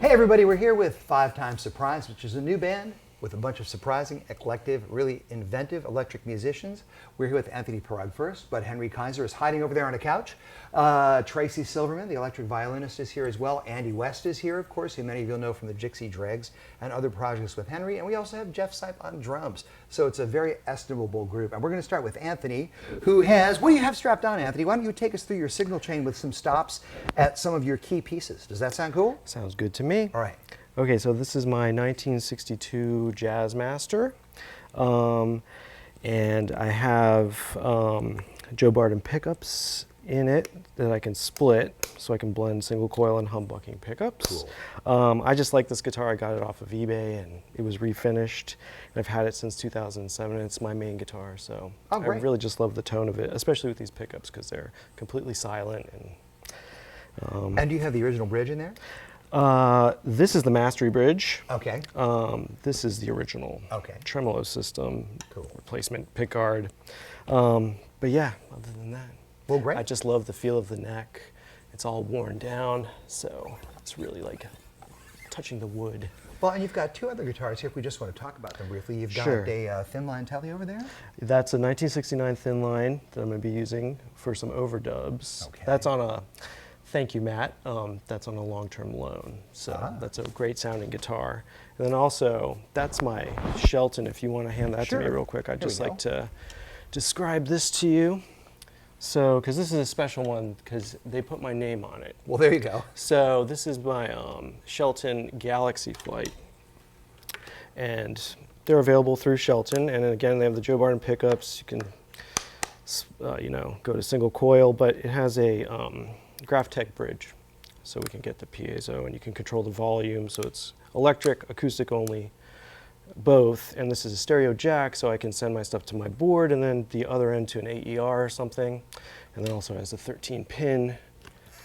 Hey everybody, we're here with 5 Times Surprise, which is a new band with a bunch of surprising, eclectic, really inventive electric musicians. We're here with Anthony Pirog first, but Henry Kaiser is hiding over there on a couch. Tracy Silverman, the electric violinist, is here as well. Andy West is here, of course, who many of you will know from the Dixie Dregs and other projects with Henry. And we also have Jeff Sipe on drums. So it's a very estimable group. And we're going to start with Anthony, who has, what do you have strapped on, Anthony? Why don't you take us through your signal chain with some stops at some of your key pieces? Does that sound cool? Sounds good to me. All right. Okay, so this is my 1962 Jazzmaster, and I have Joe Barton pickups in it that I can split, so I can blend single coil and humbucking pickups. Cool. I just like this guitar. I got it off of eBay, and it was refinished. And I've had it since 2007, and it's my main guitar, so I really just love the tone of it, especially with these pickups, because they're completely silent. And do you have the original bridge in there? This is the Mastery Bridge. Okay. This is the original tremolo system, replacement pickguard. But yeah, other than that, well, great. I just love the feel of the neck. It's all worn down, so it's really like touching the wood. Well, and you've got 2 other guitars here if we just want to talk about them briefly. You've got a thin line telly over there? That's a 1969 thin line that I'm going to be using for some overdubs. Okay. That's on a thank you, Matt. That's on a long-term loan, so that's a great sounding guitar. And then also, that's my Shelton. If you want to hand that to me real quick, I'd just like to describe this to you. So, because this is a special one, because they put my name on it. Well, there you go. So this is my Shelton Galaxy Flight, and they're available through Shelton. And again, they have the Joe Barton pickups. You can, you know, go to single coil, but it has a Graphtec bridge, so we can get the piezo, and you can control the volume, so it's electric, acoustic only, both. And this is a stereo jack, so I can send my stuff to my board, and then the other end to an AER or something. And then also has a 13-pin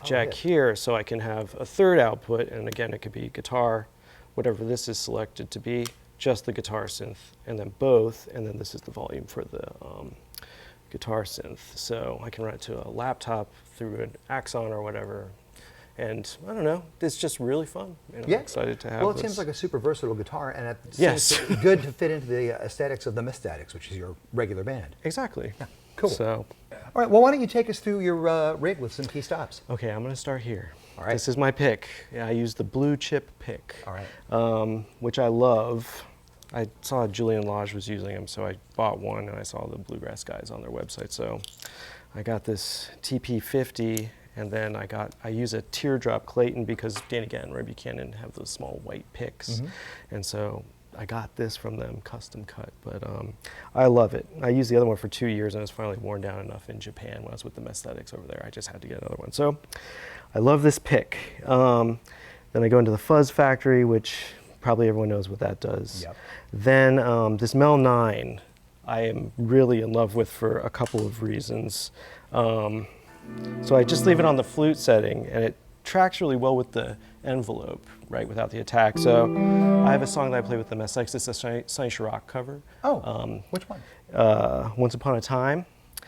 jack here, so I can have a third output, and again, it could be guitar, whatever this is selected to be, just the guitar synth, and then both, and then this is the volume for the guitar synth. So I can run it to a laptop through an Axon or whatever. And I don't know, it's just really fun. And I'm excited to have Well, it this. seems like a super versatile guitar, and it seems good to fit into the aesthetics of the Messthetics, which is your regular band. Exactly. Yeah. Cool. So, all right, well, why don't you take us through your rig with some key stops? Okay, I'm going to start here. All right. This is my pick. I use the blue chip pick, which I love. I saw Julian Lage was using them, so I bought one, and I saw the Bluegrass guys on their website. So I got this TP50, and then I use a teardrop Clayton because Danny Gann and Ray Buchanan have those small white picks. And so I got this from them, custom cut, but I love it. I used the other one for 2 years, and it was finally worn down enough in Japan when I was with the Messthetics over there. I just had to get another one. So I love this pick. Then I go into the Fuzz Factory, which probably everyone knows what that does. Then this Mel 9, I am really in love with for a couple of reasons. So I just leave it on the flute setting, and it tracks really well with the envelope, right, without the attack. So I have a song that I play with the Messthetics. It's a Sonny Chirac cover. Which one? Once Upon a Time.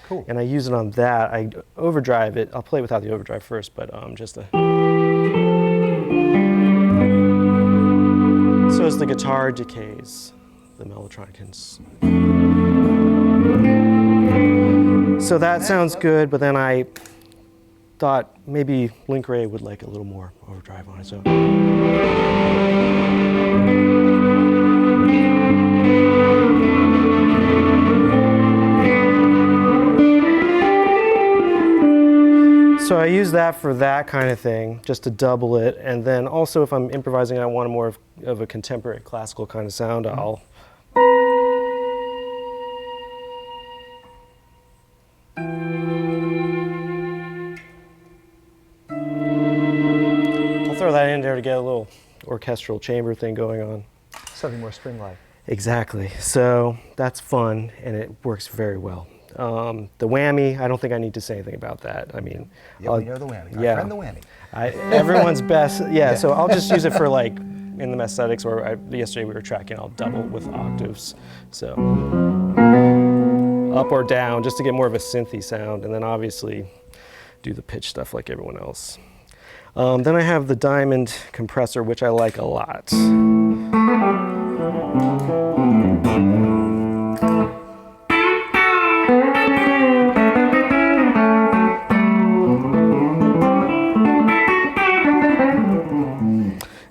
Cool. And I use it on that. I overdrive it. I'll play without the overdrive first, but just the... So as the guitar decays, the Mellotron can... So that sounds good, but then I thought maybe Link Ray would like a little more overdrive on it, so... So I use that for that kind of thing, just to double it. And then also if I'm improvising and I want more of a contemporary classical kind of sound, I'll throw that in there to get a little orchestral chamber thing going on. Something more string-like. Exactly. So that's fun, and it works very well. The Whammy, I don't think I need to say anything about that. I mean, we know the Whammy. Our friend the Whammy. Everyone's best. So I'll just use it for like in the Messthetics, or yesterday we were tracking. I'll double with octaves, so up or down, just to get more of a synthy sound, and then obviously do the pitch stuff like everyone else. Then I have the diamond compressor, which I like a lot.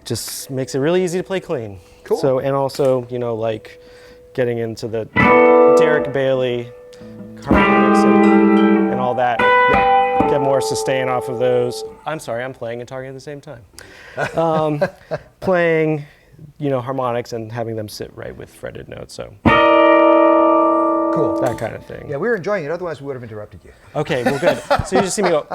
Just makes it really easy to play clean. Cool. So, and also, you know, like getting into the Derek Bailey harmonics and all that. Yeah. Get more sustain off of those. I'm sorry, I'm playing and talking at the same time. Playing, you know, harmonics and having them sit right with fretted notes. So. Cool. That kind of thing. Yeah, we were enjoying it. Otherwise, we would have interrupted you. Okay, well, good. So you just see me go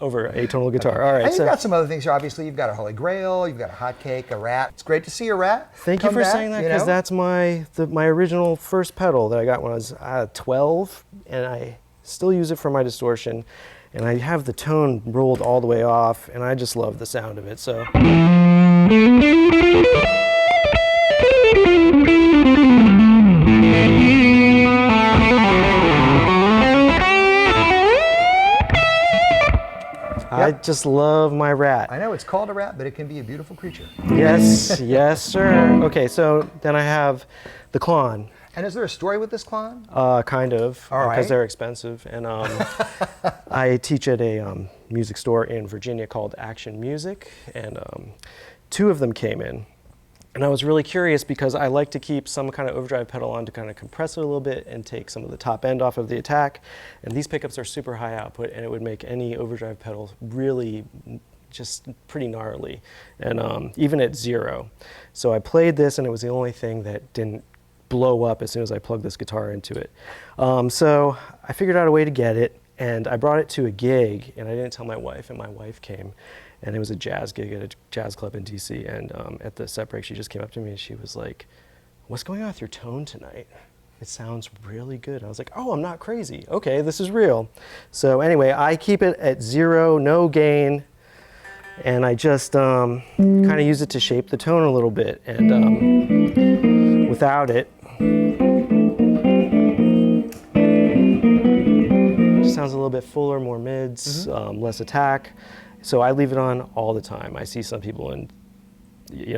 over a tonal guitar. All right. And you've got some other things here. Obviously, you've got a Holy Grail, you've got a Hotcake, a Rat. It's great to see a Rat. Thank you for saying that, because that's my original first pedal that I got when I was 12, and I still use it for my distortion. And I have the tone rolled all the way off, and I just love the sound of it. So. I just love my Rat. I know it's called a Rat, but it can be a beautiful creature. Yes, yes, sir. Okay, so then I have the CLAUN. And is there a story with this CLAUN? Kind of, because they're expensive. And I teach at a music store in Virginia called Action Music, and 2 of them came in. And I was really curious because I like to keep some kind of overdrive pedal on to kind of compress it a little bit and take some of the top end off of the attack. And these pickups are super high output, and it would make any overdrive pedal really just pretty gnarly, and even at 0. So I played this, and it was the only thing that didn't blow up as soon as I plugged this guitar into it. So I figured out a way to get it, and I brought it to a gig, and I didn't tell my wife, and my wife came. And it was a jazz gig at a jazz club in DC, and at the set break, she just came up to me and she was like, "What's going on with your tone tonight? It sounds really good." I was like, "Oh, I'm not crazy. Okay, this is real." So anyway, I keep it at 0, no gain, and I just kind of use it to shape the tone a little bit. And without it, just sounds a little bit fuller, more mids, less attack. So I leave it on all the time. I see some people in,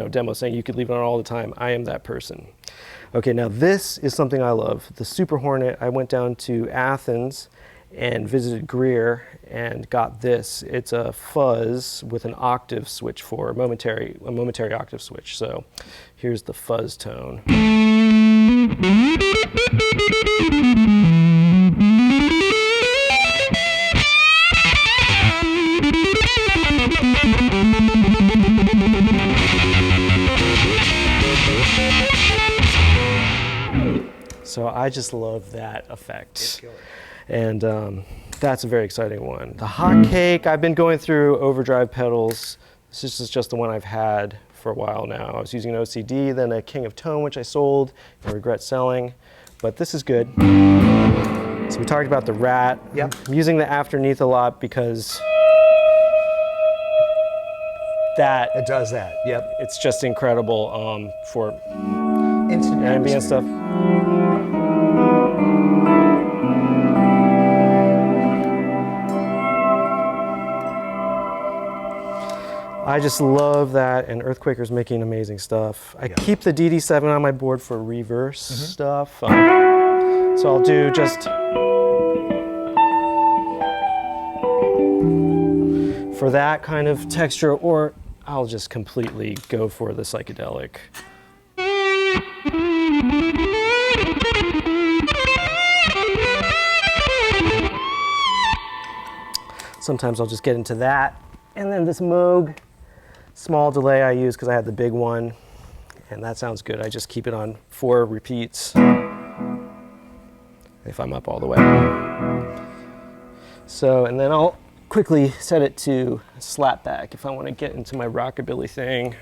demos saying you could leave it on all the time. I am that person. Okay, now this is something I love. The Super Hornet. I went down to Athens and visited Greer and got this. It's a fuzz with an octave switch for a momentary octave switch. So here's the fuzz tone. So I just love that effect. And that's a very exciting one. The Hotcake, I've been going through overdrive pedals. This is just the one I've had for a while now. I was using an OCD, then a King of Tone, which I sold and regret selling. But this is good. So we talked about the Rat. Yep. I'm using the Afterneath a lot because it does that. Yep. It's just incredible for instant ambient stuff. I just love that, and Earthquaker's making amazing stuff. I keep the DD7 on my board for reverse stuff. So I'll do just for that kind of texture, or I'll just completely go for the psychedelic. Sometimes I'll just get into that. And then this Moog small delay I use because I had the big one, and that sounds good. I just keep it on 4 repeats if I'm up all the way. So, and then I'll quickly set it to slapback if I want to get into my rockabilly thing.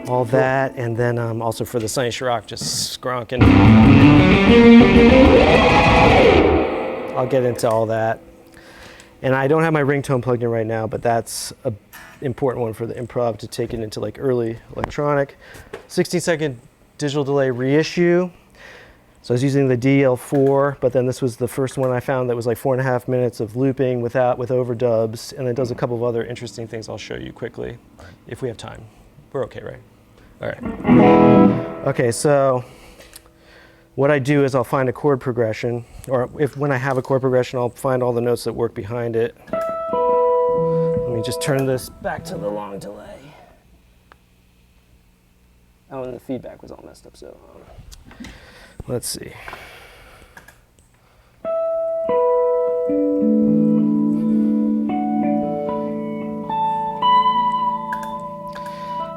All that, and then also for the Sonny Chirac, just skronking. I'll get into all that. And I don't have my ringtone plugged in right now, but that's an important one for the improv to take it into like early electronic. 16-second digital delay reissue. So I was using the DL4, but then this was the first one I found that was like 4.5 minutes of looping with overdubs, and it does a couple of other interesting things I'll show you quickly, if we have time. We're okay, right? All right. Okay, so what I do is I'll find a chord progression, or when I have a chord progression, I'll find all the notes that work behind it. Let me just turn this back to the long delay. Oh, and the feedback was all messed up, so let's see.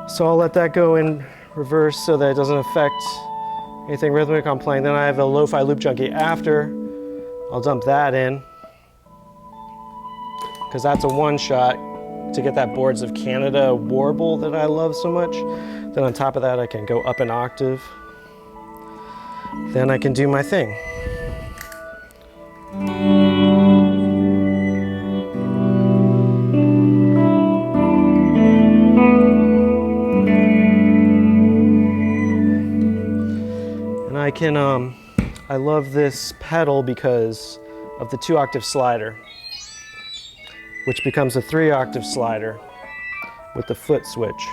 So I'll let that go in reverse so that it doesn't affect anything rhythmic I'm playing. Then I have a lo-fi loop junkie after. I'll dump that in, because that's a one-shot to get that Boards of Canada warble that I love so much. Then on top of that, I can go up an octave. Then I can do my thing. And I can, I love this pedal because of the 2-octave slider, which becomes a 3-octave slider with the foot switch.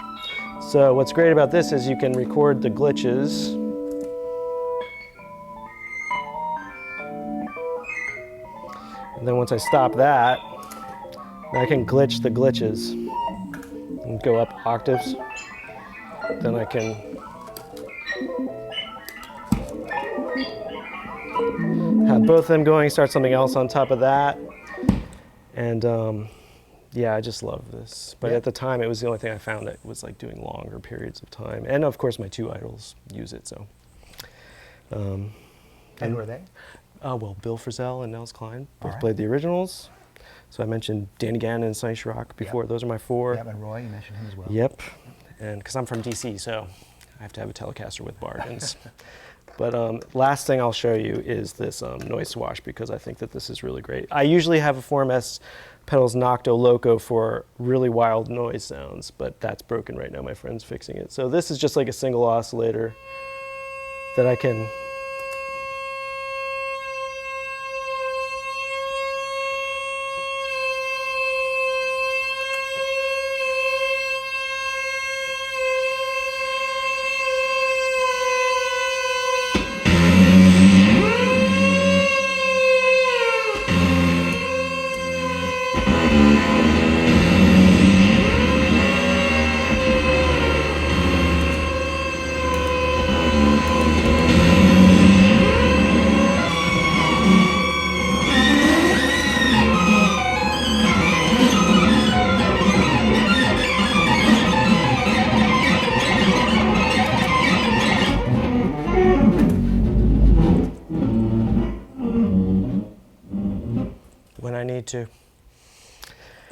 So what's great about this is you can record the glitches. And then once I stop that, I can glitch the glitches and go up octaves. Then I can have both of them going, start something else on top of that. And yeah, I just love this. But at the time, it was the only thing I found that was like doing longer periods of time. And of course, my 2 idols use it, so. And who are they? Well, Bill Frisell and Nels Cline both played the originals. So I mentioned Danny Gannon and Sonny Chirac before. Those are my 4. Yep, and Roy, you mentioned him as well. Yep. And because I'm from DC, so I have to have a Telecaster with bargains. But last thing I'll show you is this noise swash, because I think that this is really great. I usually have a Form S pedals Nocto Loco for really wild noise sounds, but that's broken right now. My friend's fixing it. So this is just like a single oscillator that I can to.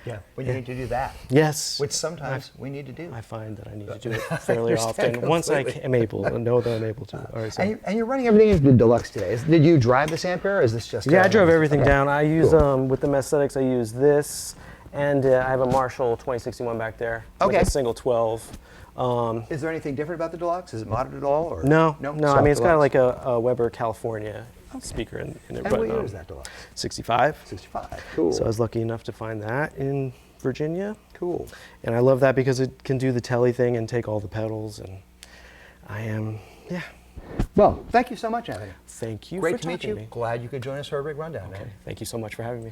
Yeah, when you need to do that. Yes. Which sometimes we need to do. I find that I need to do it fairly often. Once I am able, I know that I'm able to. All right, so. And you're running everything into the deluxe today. Did you drive this amp, or is this just? Yeah, I drove everything down. I use, with the Messthetics, I use this, and I have a Marshall 2061 back there. With a single 12. Is there anything different about the deluxe? Is it modded at all? Or? No. I mean, it's got like a Weber California speaker in it. And what year is that deluxe? 65. 65, cool. So I was lucky enough to find that in Virginia. Cool. And I love that because it can do the telly thing and take all the pedals, and I am, yeah. Well, thank you so much, Anthony. Thank you. Great to meet you. Glad you could join us for a big rundown, man. Thank you so much for having me.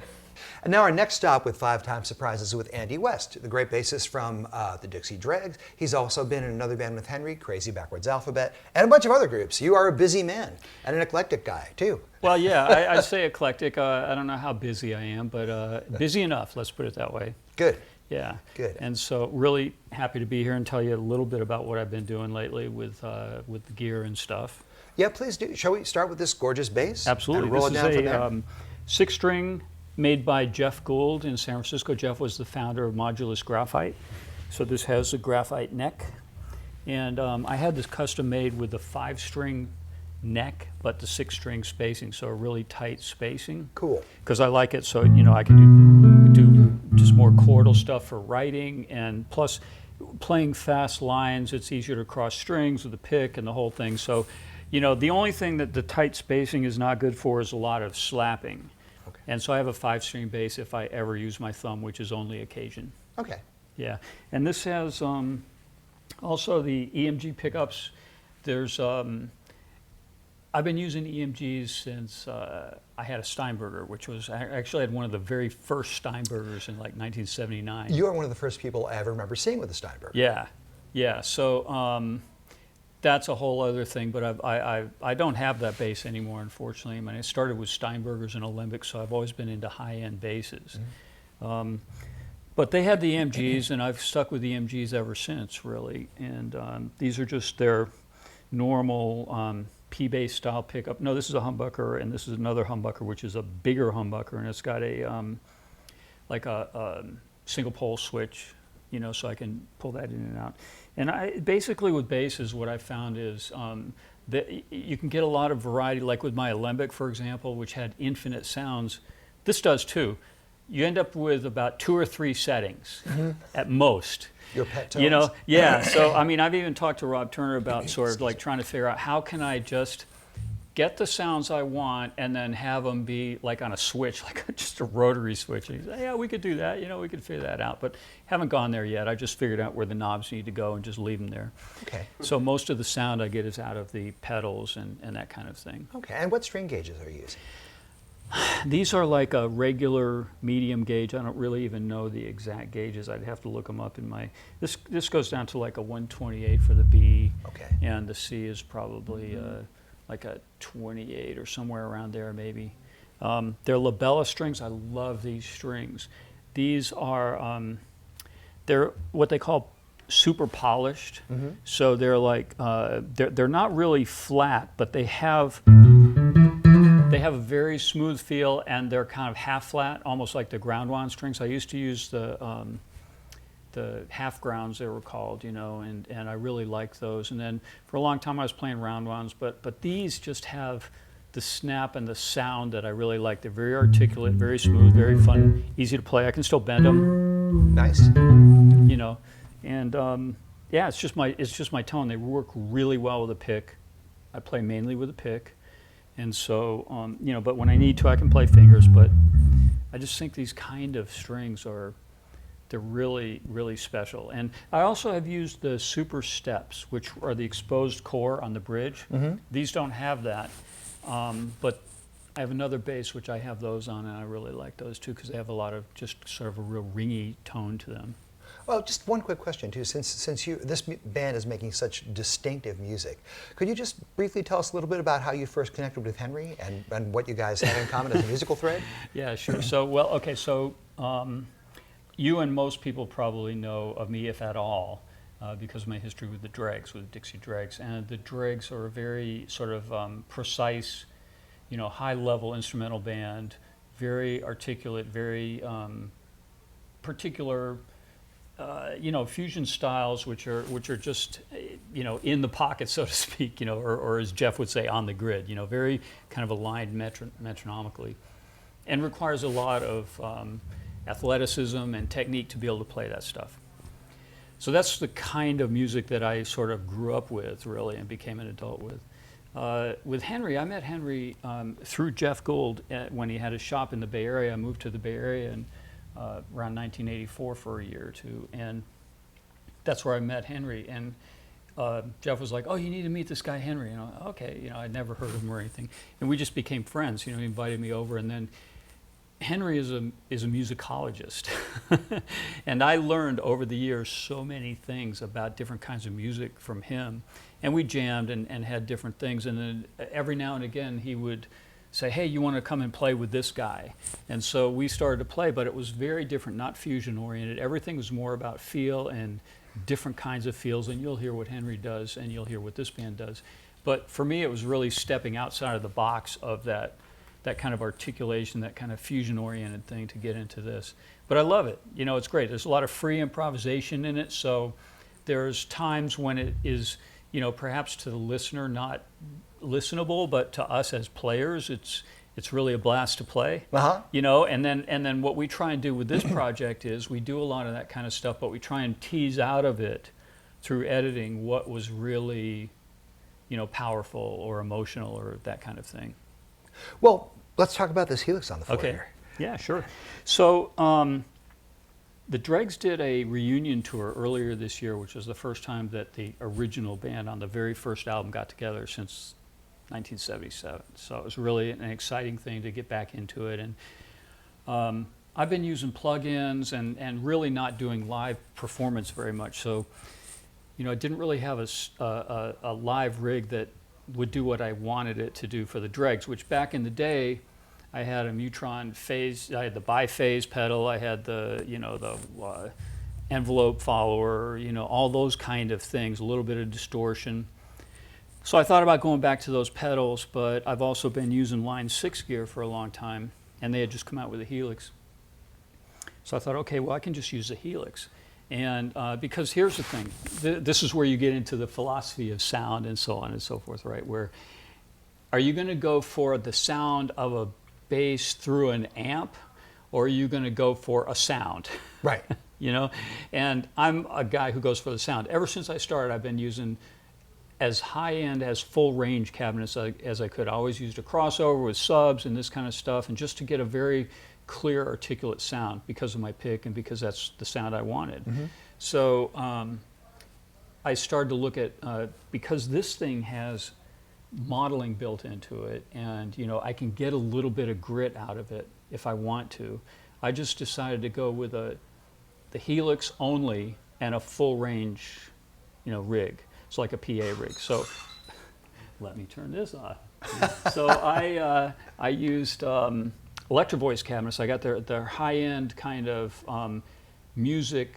And now our next stop with 5-Time Surprises with Andy West, the great bassist from the Dixie Dregs. He's also been in another band with Henry, Crazy Backwards Alphabet, and a bunch of other groups. You are a busy man and an eclectic guy, too. Well, yeah, I'd say eclectic. I don't know how busy I am, but busy enough, let's put it that way. Good. Yeah. Good. And so really happy to be here and tell you a little bit about what I've been doing lately with the gear and stuff. Yeah, please do. Shall we start with this gorgeous bass? Absolutely. And roll it down from there? This is a 6-string made by Jeff Gould in San Francisco. Jeff was the founder of Modulus Graphite. So this has a graphite neck. And I had this custom made with the 5-string neck, but the 6-string spacing, so a really tight spacing. Cool. Because I like it so, you know, I can do just more chordal stuff for writing, and plus playing fast lines, it's easier to cross strings with the pick and the whole thing. So, You know, the only thing that the tight spacing is not good for is a lot of slapping. Okay. And so I have a 5-string bass if I ever use my thumb, which is only occasion. Okay. Yeah, and this has also the EMG pickups. There's I've been using EMGs since I had a Steinberger, which was, I actually had one of the very first Steinbergers in like 1979. You are one of the first people I ever remember seeing with a Steinberger. Yeah, yeah. So that's a whole other thing, but I don't have that bass anymore, unfortunately. I mean, I started with Steinbergers and Alembics, so I've always been into high-end basses. Mm-hmm. But they had the EMGs, and I've stuck with the EMGs ever since, really. And these are just their normal P-bass style pickup. No, this is a humbucker, and this is another humbucker, which is a bigger humbucker, and it's got a like a single pole switch, you know, so I can pull that in and out. And basically with basses, what I found is that you can get a lot of variety, like with my Alembic, for example, which had infinite sounds. This does too. You end up with about 2 or 3 settings at most. Your pet tones? You know, yeah. So, I mean, I've even talked to Rob Turner about sort of like trying to figure out how can I just get the sounds I want and then have them be like on a switch, like just a rotary switch. And he said, yeah, we could do that. You know, we could figure that out. But haven't gone there yet. I just figured out where the knobs need to go and just leave them there. Okay. So most of the sound I get is out of the pedals and that kind of thing. Okay. And what string gauges are you using? These are like a regular medium gauge. I don't really even know the exact gauges. I'd have to look them up in my, this goes down to like a 128 for the B. Okay. And the C is probably like a 28 or somewhere around there maybe. They're labella strings. I love these strings. These are, they're what they call super polished. Mm-hmm. So they're like, they're not really flat, but they have a very smooth feel, and they're kind of half flat, almost like the ground wound strings. I used to use the half grounds, they were called, you know, and I really liked those. And then for a long time I was playing round wounds, but these just have the snap and the sound that I really like. They're very articulate, very smooth, very fun, easy to play. I can still bend them. Nice. You know, and yeah, it's just my tone. They work really well with a pick. I play mainly with a pick. And so, you know, but when I need to, I can play fingers. But I just think these kind of strings they're really, really special. And I also have used the super steps, which are the exposed core on the bridge. Mm-hmm. These don't have that. But I have another bass, which I have those on, and I really like those too, because they have a lot of just sort of a real ringy tone to them. Well, just one quick question too. Since this band is making such distinctive music, could you just briefly tell us a little bit about how you first connected with Henry and what you guys have in common as a musical thread? Yeah, sure. So, well, okay, so you and most people probably know of me, if at all, because of my history with the Dregs, with Dixie Dregs. And the Dregs are a very sort of precise, you know, high-level instrumental band, very articulate, very particular, you know, fusion styles, which are just, you know, in the pocket, so to speak, you know, or as Jeff would say, on the grid, you know, very kind of aligned metronomically, and requires a lot of athleticism and technique to be able to play that stuff. So that's the kind of music that I sort of grew up with, really, and became an adult with. With Henry, I met Henry through Jeff Gould when he had a shop in the Bay Area. I moved to the Bay Area and around 1984 for a year or two, and that's where I met Henry. And Jeff was like, "Oh, you need to meet this guy Henry." And I, okay, you know, I'd never heard of him or anything, and we just became friends. You know, he invited me over, and then Henry is a musicologist, and I learned over the years so many things about different kinds of music from him, and we jammed and had different things, and then every now and again he would say, "Hey, you want to come and play with this guy?" And so we started to play, but it was very different, not fusion oriented. Everything was more about feel and different kinds of feels, and you'll hear what Henry does and you'll hear what this band does. But for me, it was really stepping outside of the box of that kind of articulation, that kind of fusion oriented thing to get into this. But I love it. You know, it's great. There's a lot of free improvisation in it, so there's times when it is, you know, perhaps to the listener not listenable, but to us as players, it's really a blast to play. Uh-huh. You know, and then what we try and do with this project is we do a lot of that kind of stuff, but we try and tease out of it through editing what was really powerful or emotional or that kind of thing. Well, let's talk about this Helix on the floor Okay. here. Yeah, sure. So the Dregs did a reunion tour earlier this year, which was the first time that the original band on the very first album got together since 1977. So it was really an exciting thing to get back into it. And I've been using plugins and really not doing live performance very much. So, I didn't really have a live rig that would do what I wanted it to do for the Dregs, which back in the day, I had a Mutron phase, I had the biphase pedal, I had the envelope follower, all those kind of things, a little bit of distortion. So I thought about going back to those pedals, but I've also been using Line 6 gear for a long time, and they had just come out with a Helix. So I thought, okay, well, I can just use the Helix. And because here's the thing, this is where you get into the philosophy of sound and so on and so forth, right? Where are you going to go for the sound of a bass through an amp, or are you going to go for a sound? Right. And I'm a guy who goes for the sound. Ever since I started, I've been using as high-end, as full-range cabinets as I could. I always used a crossover with subs and this kind of stuff, and just to get a very clear, articulate sound because of my pick and because that's the sound I wanted. Mm-hmm. So I started to look at, because this thing has modeling built into it, and I can get a little bit of grit out of it if I want to. I just decided to go with the Helix only and a full range, rig. It's like a PA rig. So let me turn this on. So I used Electro Voice cabinets. I got their high-end kind of music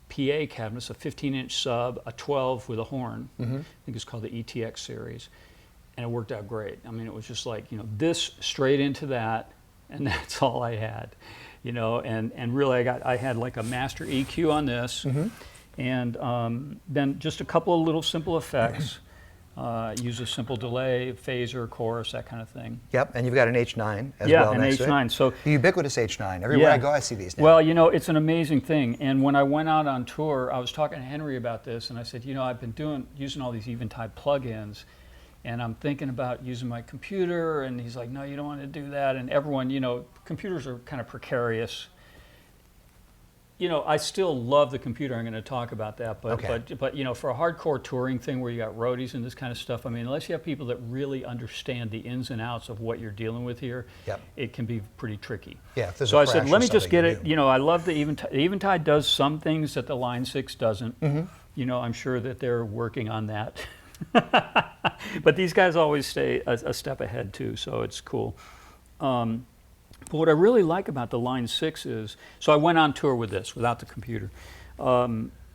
PA cabinets, a 15-inch sub, a 12 with a horn. Mm-hmm. I think it's called the ETX series. And it worked out great. I mean, it was just like, this straight into that, and that's all I had, and really I had like a master EQ on this, mm-hmm. and then just a couple of little simple effects, use a simple delay, phaser, chorus, that kind of thing. Yep, and you've got an H9 as well. Yeah, an next to H9. it. So the ubiquitous H9. Everywhere I go, I see these now. Well, it's an amazing thing. And when I went out on tour, I was talking to Henry about this, and I said, I've been using all these Eventide plugins, and I'm thinking about using my computer, and he's like, no, you don't want to do that. And everyone, computers are kind of precarious. I still love the computer. I'm going to talk about that, but okay. but for a hardcore touring thing where you got roadies and this kind of stuff, I mean, unless you have people that really understand the ins and outs of what you're dealing with here, yep. It can be pretty tricky. Yeah. So I said, let me just get it. I love the Eventide. The Eventide does some things that the Line 6 doesn't. Mm-hmm. I'm sure that they're working on that. But these guys always stay a step ahead too, so it's cool. But what I really like about the Line 6 is, so I went on tour with this without the computer,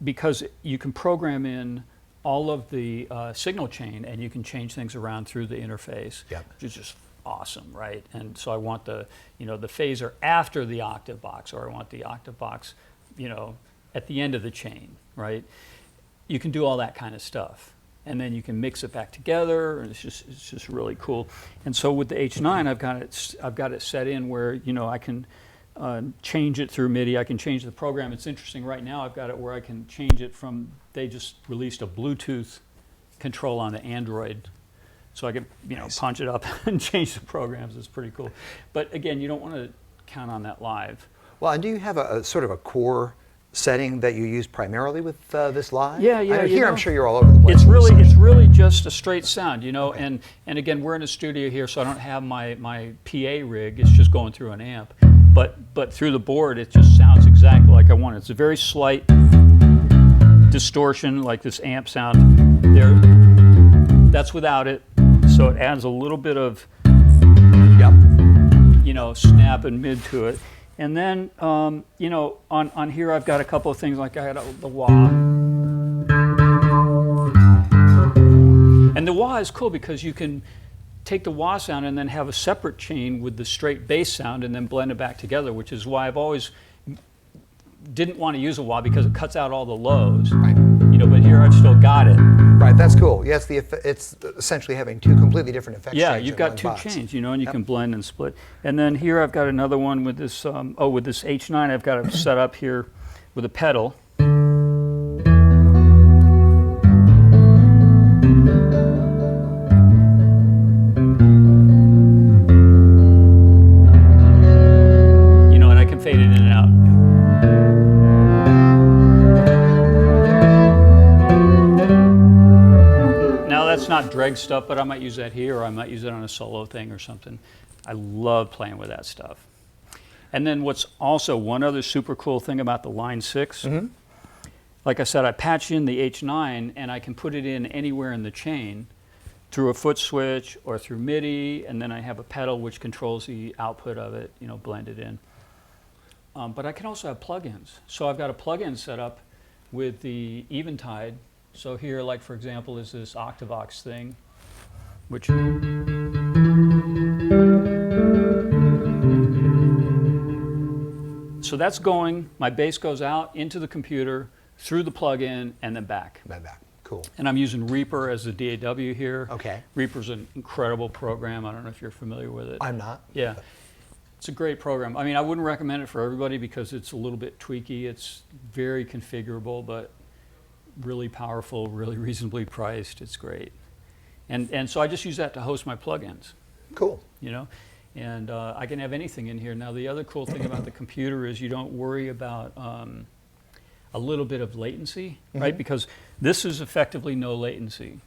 because you can program in all of the signal chain, and you can change things around through the interface, yep. Which is just awesome, right? And so I want the phaser after the octave box, or I want the octave box, at the end of the chain, right? You can do all that kind of stuff. And then you can mix it back together, and it's just really cool. And so with the H9, I've got it set in where I can change it through MIDI. I can change the program. It's interesting right now. I've got it where I can change it from. They just released a Bluetooth control on the Android, so I can nice. Punch it up and change the programs. It's pretty cool. But again, you don't want to count on that live. Well, and do you have a sort of a core setting that you use primarily with this live? Yeah. Here, I'm sure you're all over the place. It's really just a straight sound, okay. And again, we're in a studio here, so I don't have my PA rig. It's just going through an amp, but through the board, it just sounds exactly like I want it. It's a very slight distortion, like this amp sound there. That's without it, so it adds a little bit of snap and mid to it. And then, on here I've got a couple of things, like I got the wah. And the wah is cool because you can take the wah sound and then have a separate chain with the straight bass sound and then blend it back together, which is why I've always didn't want to use a wah, because it cuts out all the lows. Right. But here I've still got it. Right, that's cool. Yes, it's essentially having two completely different effects. Yeah, you've got two chains, and you can blend and split. And then here I've got another one with this. With this H9, I've got it set up here with a pedal. Dregs stuff, but I might use that here, or I might use it on a solo thing or something. I love playing with that stuff. And then what's also one other super cool thing about the Line 6, like I said, I patch in the H9 and I can put it in anywhere in the chain through a foot switch or through MIDI, and then I have a pedal which controls the output of it, you know, blended in. But I can also have plugins. So I've got a plugin set up with the Eventide. So here, like for example, is this Octavox thing, which so that's going, my bass goes out into the computer, through the plugin, and then back. Back. Cool. And I'm using Reaper as the DAW here. Okay. Reaper's an incredible program. I don't know if you're familiar with it. I'm not. Yeah. It's a great program. I mean, I wouldn't recommend it for everybody because it's a little bit tweaky. It's very configurable, but really powerful, really reasonably priced. It's great. And so I just use that to host my plugins. Cool. You know? And I can have anything in here. Now, the other cool thing about the computer is you don't worry about a little bit of latency, right? Because this is effectively no latency.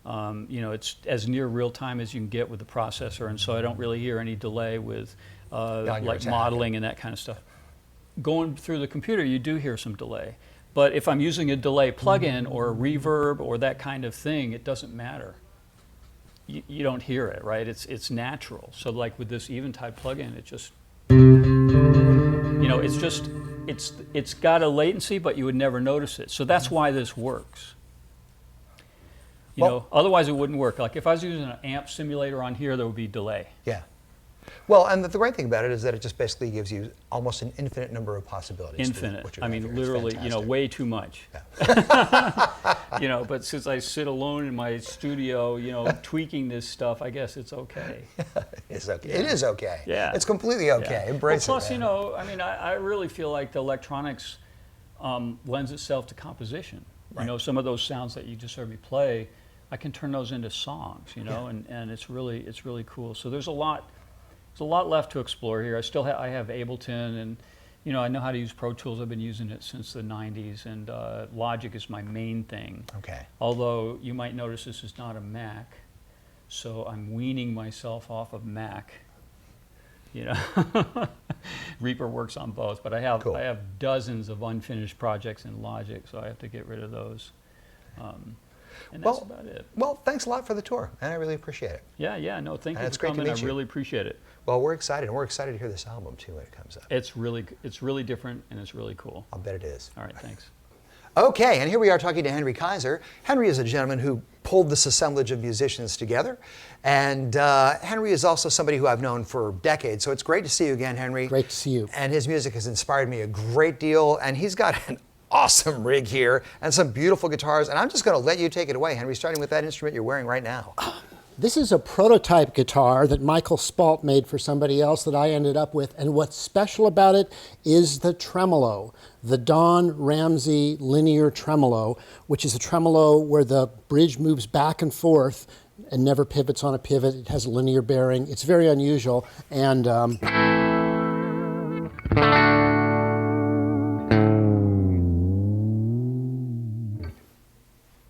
You know, it's as near real time as you can get with the processor, and so I don't really hear any delay with like modeling and that kind of stuff. Going through the computer, you do hear some delay. But if I'm using a delay plugin or a reverb or that kind of thing, it doesn't matter. You don't hear it, right? It's natural. So like with this Eventide plugin, it just, you know, it's got a latency, but you would never notice it. So that's why this works. You know, otherwise it wouldn't work. Like if I was using an amp simulator on here, there would be delay. Yeah. Well, and the great thing about it is that it just basically gives you almost an infinite number of possibilities. Infinite. I mean, literally, you know, way too much. Yeah. You know, but since I sit alone in my studio, you know, tweaking this stuff, I guess it's okay. It's okay. Yeah. It is okay. Yeah. It's completely okay. Yeah. Embrace plus, it. you know, I mean, I really feel like the electronics lends itself to composition. Right. You know, some of those sounds that you just heard me play, I can turn those into songs, you know, and it's really cool. So there's a lot left to explore here. I have Ableton, and you know, I know how to use Pro Tools. I've been using it since the 90s, and Logic is my main thing. Okay. Although you might notice this is not a Mac, so I'm weaning myself off of Mac. You know, Reaper works on both, but I have dozens of unfinished projects in Logic, so I have to get rid of those. And that's about it. Well, thanks a lot for the tour, and I really appreciate it. Yeah, no, thank you for coming. I really appreciate it. Well, we're excited, and we're excited to hear this album too when it comes up. It's really different, and it's really cool. I'll bet it is. All right, thanks. Okay, and here we are talking to Henry Kaiser. Henry is a gentleman who pulled this assemblage of musicians together, and Henry is also somebody who I've known for decades, so it's great to see you again, Henry. Great to see you. And his music has inspired me a great deal, and he's got an awesome rig here and some beautiful guitars, and I'm just going to let you take it away, Henry, starting with that instrument you're wearing right now. This is a prototype guitar that Michael Spalt made for somebody else that I ended up with, and what's special about it is the tremolo, the Don Ramsay Linear Tremolo, which is a tremolo where the bridge moves back and forth and never pivots on a pivot. It has a linear bearing. It's very unusual, and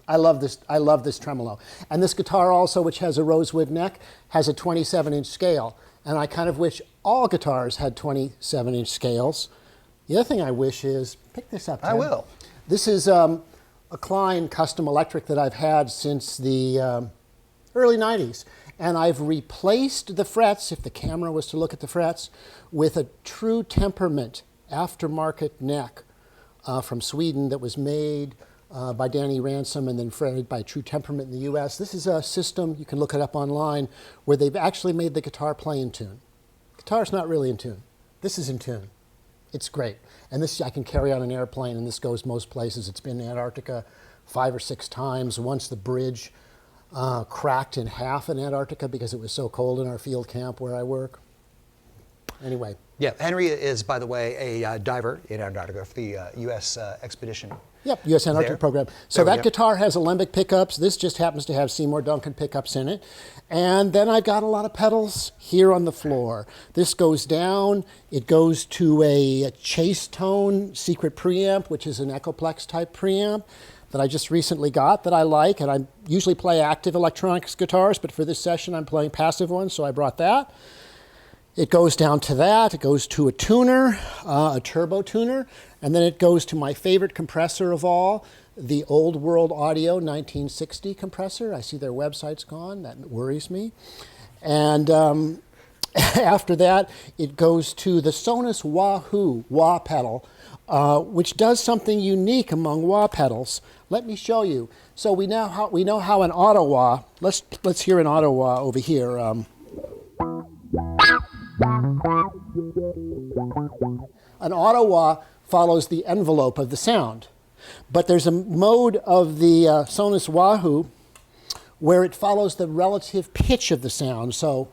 I love this tremolo. And this guitar also, which has a rosewood neck, has a 27-inch scale. And I kind of wish all guitars had 27-inch scales. The other thing I wish is, pick this up, Tim. I will. This is a CLAUN custom electric that I've had since the early 90s. And I've replaced the frets, if the camera was to look at the frets, with a True Temperament aftermarket neck from Sweden that was made by Danny Ransom and then fretted by True Temperament in the US. This is a system, you can look it up online, where they've actually made the guitar play in tune. Guitar's not really in tune. This is in tune. It's great. And this I can carry on an airplane, and this goes most places. It's been in Antarctica 5 or 6 times. Once the bridge cracked in half in Antarctica because it was so cold in our field camp where I work. Anyway. Yeah, Henry is, by the way, a diver in Antarctica for the U.S. expedition. Yep, U.S. Antarctic program. So that guitar has alembic pickups. This just happens to have Seymour Duncan pickups in it. And then I've got a lot of pedals here on the floor. This goes down. It goes to a chase tone secret preamp, which is an Echoplex type preamp. that I just recently got that I like, and I usually play active electronics guitars, but for this session I'm playing passive ones, so I brought that. It goes down to that, it goes to a tuner, a turbo tuner, and then it goes to my favorite compressor of all, the Old World Audio 1960 compressor. I see their website's gone, that worries me. And after that, it goes to the Sonus Wahoo wah pedal, which does something unique among wah pedals. Let me show you. So we know how an auto wah. Let's hear an auto wah over here. An auto wah follows the envelope of the sound, but there's a mode of the Sonus Wahoo where it follows the relative pitch of the sound. So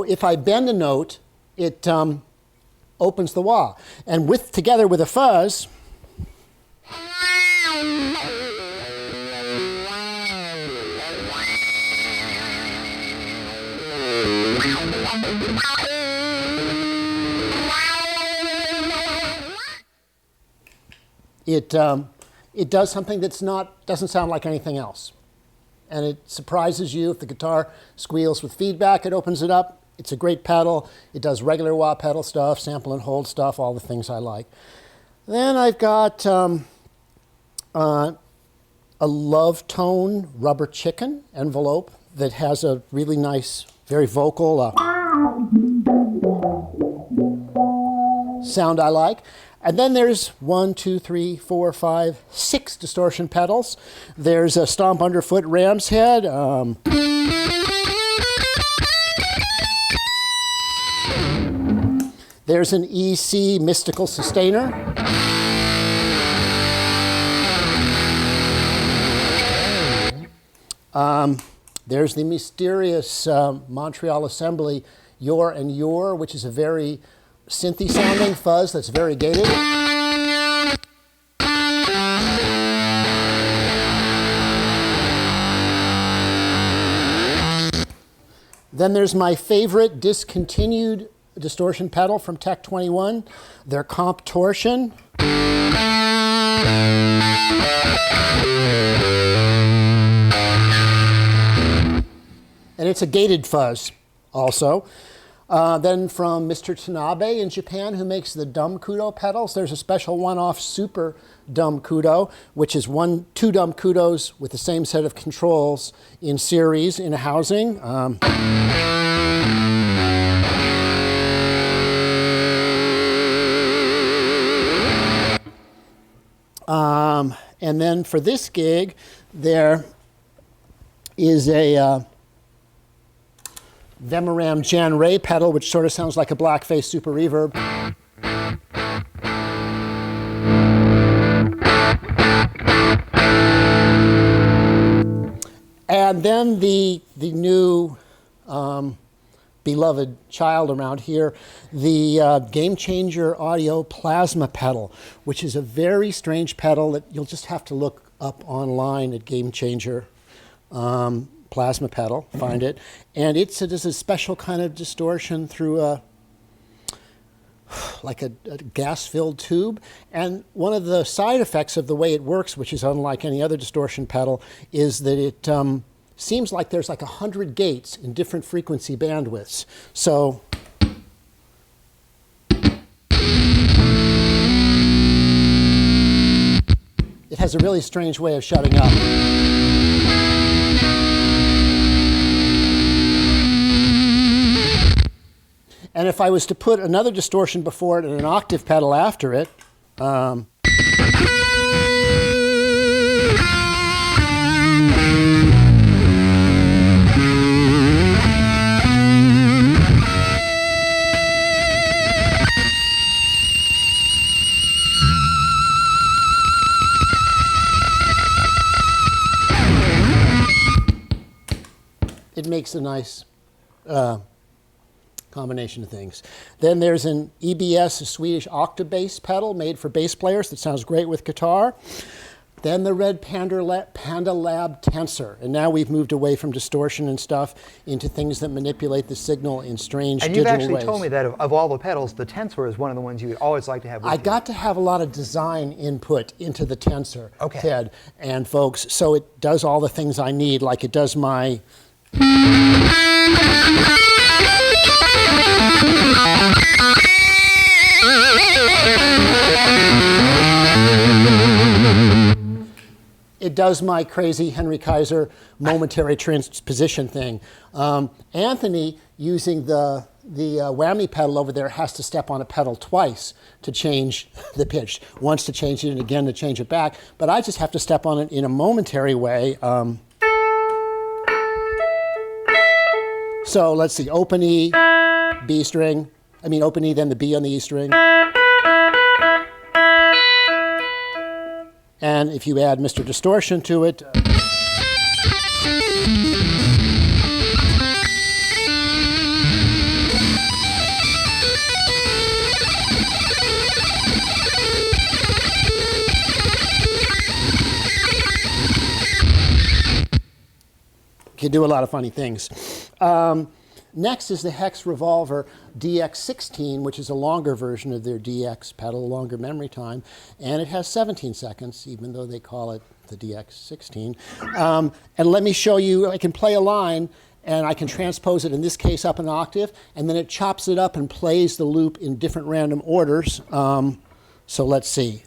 if I bend a note, it opens the wah. And together with a fuzz, it does something doesn't sound like anything else. And it surprises you. If the guitar squeals with feedback, it opens it up. It's a great pedal. It does regular wah pedal stuff, sample and hold stuff, all the things I like. Then I've got a Love Tone rubber chicken envelope that has a really nice, very vocal sound I like. And then there's 1, 2, 3, 4, 5, 6 distortion pedals. There's a Stomp Underfoot Ram's Head. There's an EC Mystical Sustainer. There's the mysterious Montreal Assembly Your and Your, which is a very synthy sounding fuzz that's very gated. Then there's my favorite discontinued distortion pedal from Tech 21, their Comp Torsion. And it's a gated fuzz also. Then from Mr. Tanabe in Japan, who makes the dumb kudo pedals, there's a special one-off super dumb kudo, which is 2 dumb kudos with the same set of controls in series in a housing. And then for this gig, there is a Vemoram Jan Ray pedal, which sort of sounds like a blackface super reverb. And then the new beloved child around here, the Game Changer Audio Plasma pedal, which is a very strange pedal that you'll just have to look up online at Game Changer. Plasma pedal, find it, and it does a special kind of distortion through like a gas-filled tube. And one of the side effects of the way it works, which is unlike any other distortion pedal, is that it seems like there's like 100 gates in different frequency bandwidths. So it has a really strange way of shutting up. And if I was to put another distortion before it and an octave pedal after it, it makes a nice combination of things. Then there's an EBS Swedish Octa bass pedal made for bass players that sounds great with guitar. then the red Panda Lab tensor. And now we've moved away from distortion and stuff into things that manipulate the signal in strange digital ways. And you've actually told me that of all the pedals, the tensor is one of the ones you would always like to have with I you. got to have a lot of design input into the tensor, Okay. Ted and folks, so it does all the things I need, like it does my... It does my crazy Henry Kaiser momentary transposition thing. Anthony, using the whammy pedal over there, has to step on a pedal twice to change the pitch. Once to change it and again to change it back. But I just have to step on it in a momentary way. So let's see, open E, B string. I mean open E, then the B on the E string. And if you add Mr. Distortion to it, can do a lot of funny things. Next is the Hex Revolver DX16, which is a longer version of their DX pedal, longer memory time, and it has 17 seconds, even though they call it the DX16. And let me show you, I can play a line, and I can transpose it, in this case, up an octave, and then it chops it up and plays the loop in different random orders. So let's see.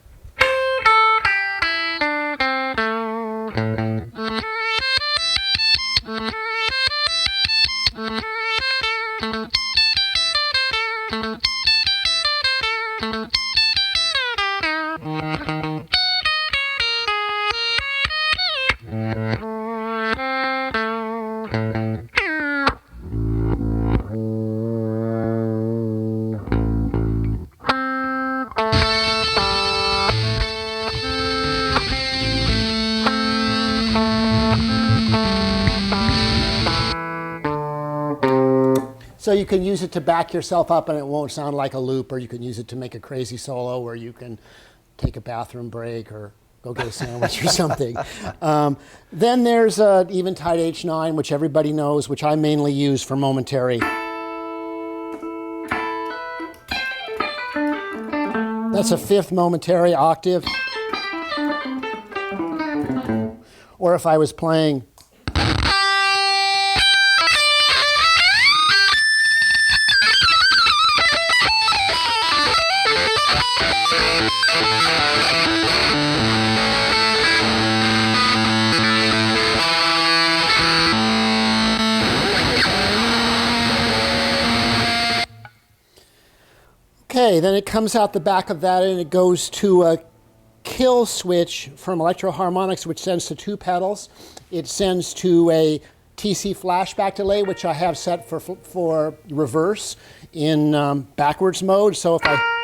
So you can use it to back yourself up and it won't sound like a loop, or you can use it to make a crazy solo, or you can take a bathroom break or go get a sandwich or something. Then there's Eventide H9, which everybody knows, which I mainly use for momentary. That's a fifth momentary octave. Or if I was playing... Okay, then it comes out the back of that and it goes to a kill switch from Electro Harmonics, which sends to two pedals. It sends to a TC flashback delay, which I have set for reverse in backwards mode. So if I...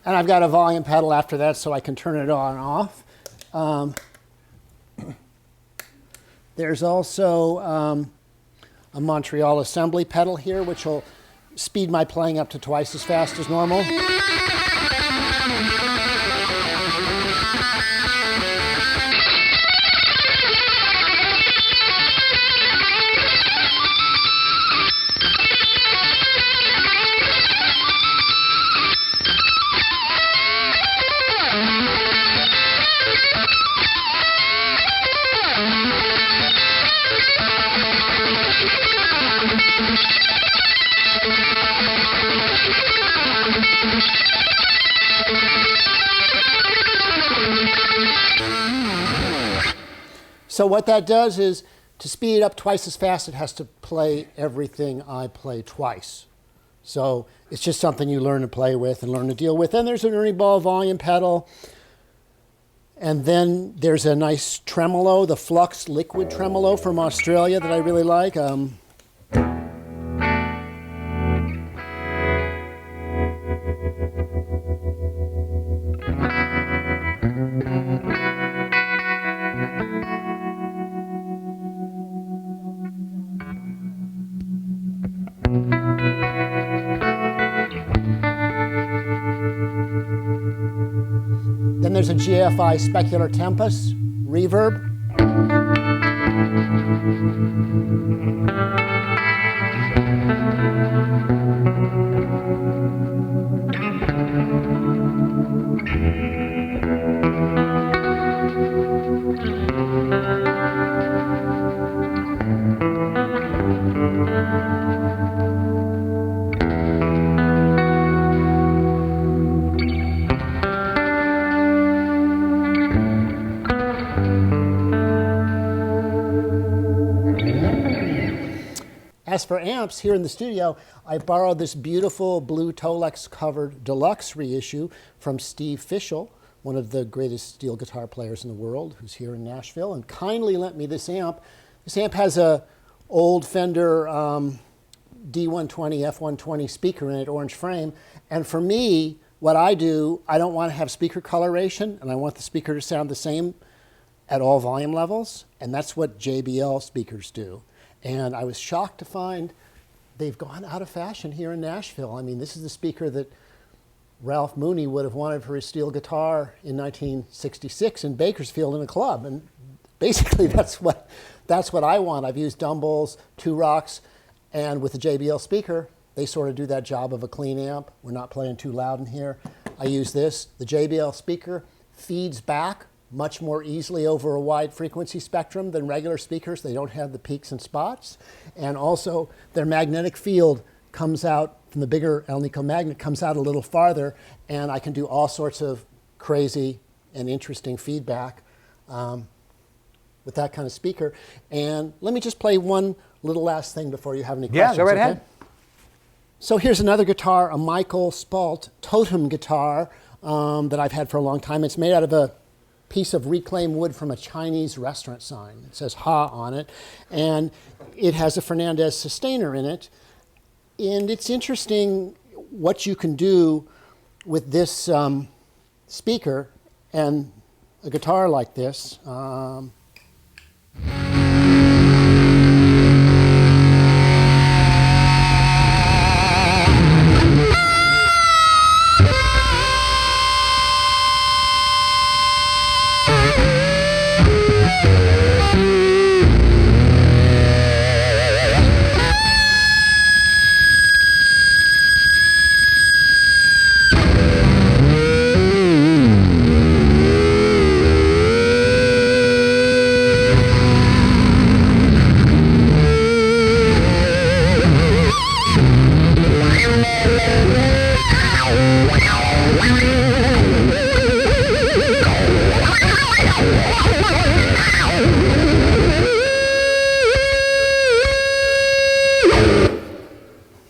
And I've got a volume pedal after that, so I can turn it on and off. There's also a Montreal Assembly pedal here, which will speed my playing up to twice as fast as normal. So what that does is, to speed it up twice as fast, it has to play everything I play twice. So it's just something you learn to play with and learn to deal with. And there's an Ernie Ball volume pedal. And then there's a nice tremolo, the Flux liquid tremolo from Australia that I really like. Then there's a GFI Specular Tempest reverb. As for amps, here in the studio, I borrowed this beautiful blue Tolex covered deluxe reissue from Steve Fischel, one of the greatest steel guitar players in the world, who's here in Nashville, and kindly lent me this amp. This amp has a old Fender D120, F120 speaker in it, orange frame. And for me, what I do, I don't want to have speaker coloration, and I want the speaker to sound the same at all volume levels, and that's what JBL speakers do. And I was shocked to find they've gone out of fashion here in Nashville. I mean, this is the speaker that Ralph Mooney would have wanted for his steel guitar in 1966 in Bakersfield in a club. And basically, that's what I want. I've used Dumbles, Two Rocks, and with the JBL speaker, they sort of do that job of a clean amp. We're not playing too loud in here. I use this. The JBL speaker feeds back much more easily over a wide frequency spectrum than regular speakers. They don't have the peaks and spots. And also, their magnetic field comes out from the bigger Alnico magnet, comes out a little farther, and I can do all sorts of crazy and interesting feedback with that kind of speaker. And let me just play one little last thing before you have any questions. Yeah, go right ahead. So here's another guitar, a Michael Spalt totem guitar that I've had for a long time. It's made out of a piece of reclaimed wood from a Chinese restaurant sign. It says Ha on it, and it has a Fernandez sustainer in it. And it's interesting what you can do with this speaker and a guitar like this.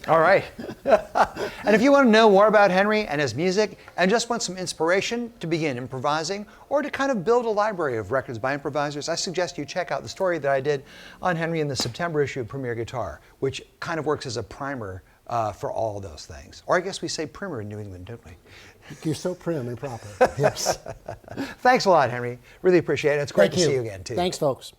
All right. And if you want to know more about Henry and his music and just want some inspiration to begin improvising or to kind of build a library of records by improvisers, I suggest you check out the story that I did on Henry in the September issue of Premier Guitar, which kind of works as a primer for all those things. Or I guess we say primer in New England, don't we? You're so prim and proper. Yes. Thanks a lot, Henry. Really appreciate it. It's great to see you again, too. Thanks, folks.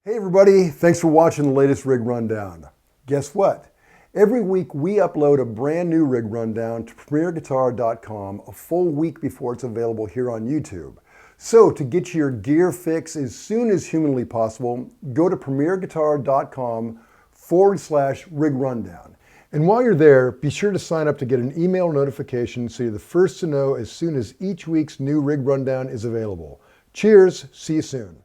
Hey, everybody. Thanks for watching the latest Rig Rundown. Guess what? Every week we upload a brand new Rig Rundown to premierguitar.com a full week before it's available here on YouTube. So to get your gear fix as soon as humanly possible, go to premierguitar.com/Rig Rundown. And while you're there, be sure to sign up to get an email notification so you're the first to know as soon as each week's new Rig Rundown is available. Cheers, see you soon.